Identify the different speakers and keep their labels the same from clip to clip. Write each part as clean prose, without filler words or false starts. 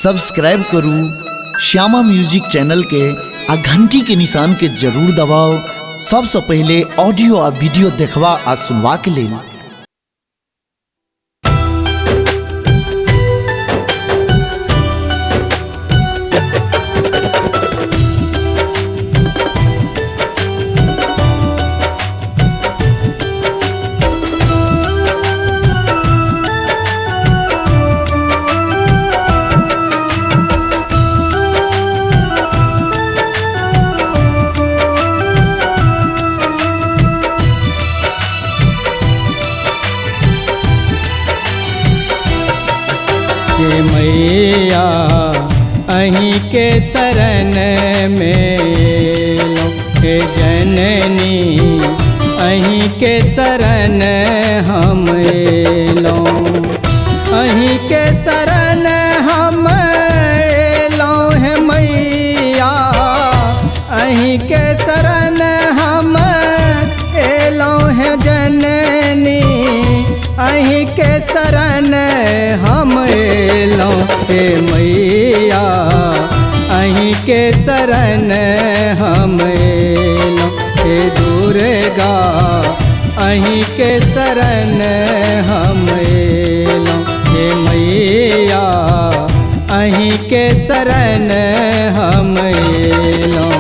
Speaker 1: Subscribe करू Shyama music channel के आ घंटी के निशान के जरूर दबाओ सबसे पहले ऑडियो आ वीडियो देखवा आ सुनवा के लिए।
Speaker 2: मैया अहीं के शरण में लो हे जननी, अहीं के शरण हम लो, अहीं के शरण हम लो है मैया, अहीं के शरण हम लो है जननी, अहीं के शरण हम लो हे मैया, अहीं के शरण हम लो हे दुर्गा, अहीं के शरण हम लो हे मैया, अहीं के शरण हम लो।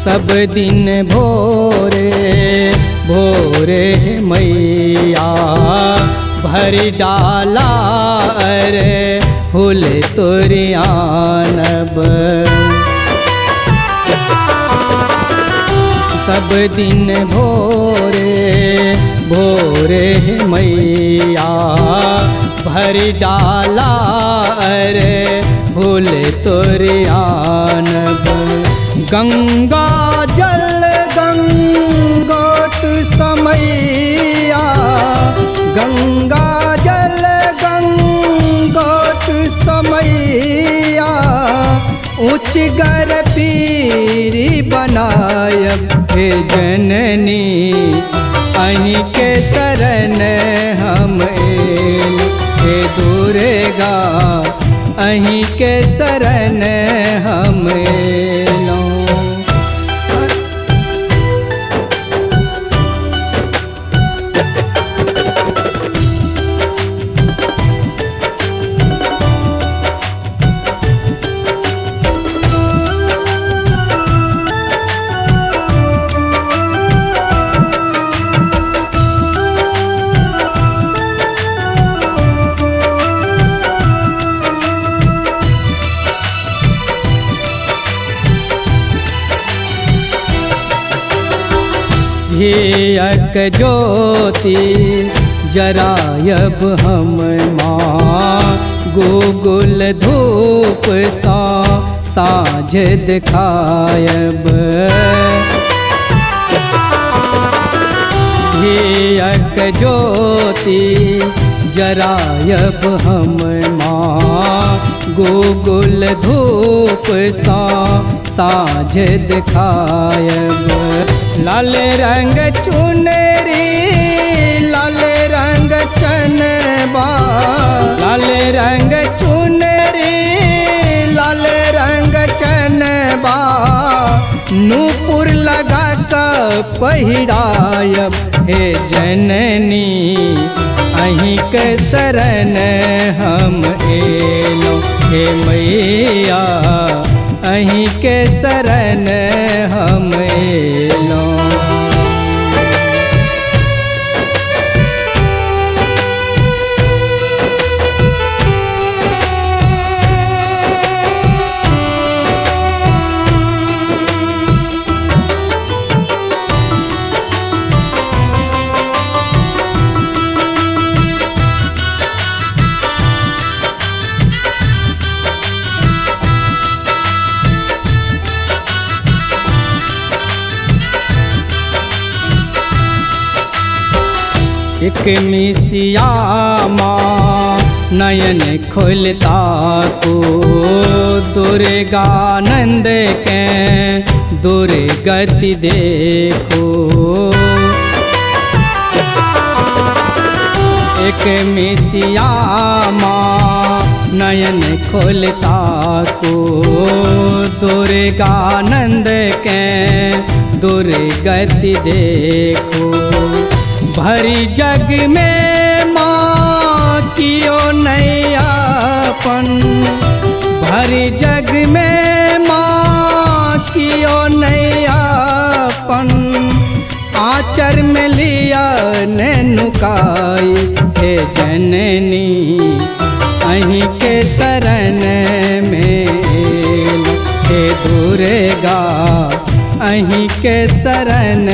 Speaker 2: सब दिन भोरे भोरे मैया भर डाला अरे फूल तुरियानब, सब दिन भोरे भोरे मैया भर डाला अरे फूल तुरियानब, गंगा जल गंगोट समैया, गंगा जल गंगोट समैया, उच्च गर पीरी बनायब हे जननी, अहीं के शरण हम हे दुर्गा, अहीं के शरण हम लो। धियक ज्योति जरायब हम माँ, गुगुल धूप सा साँझ दिखायब, धियक ज्योति जरायब हम माँ, गुगुल धूप सा साँझ दिखायब, लाल रंग चुनरी लाल रंग चनबा, लाल रंग चुनरी लाल रंग चनबा, नूपुर लगा कर पहिरायब हे जननी, अहीं के शरण हम एलो हे मैया, अहीं के शरण हम एलो। एक मिसिया माँ नयन खोलता को दुर्गानंद के दुर्गति देखो। एक मिसिया माँ नयन खोलता को दुर्गानंद के दुर्गति देखो। भरी जग में माँ कियो नैयापन, भरी जग में माँ कियो नैयापन, आचर में लिया ने नुकाई। हे जननी अहीं के शरण में, हे दुर्गा अहीं के शरण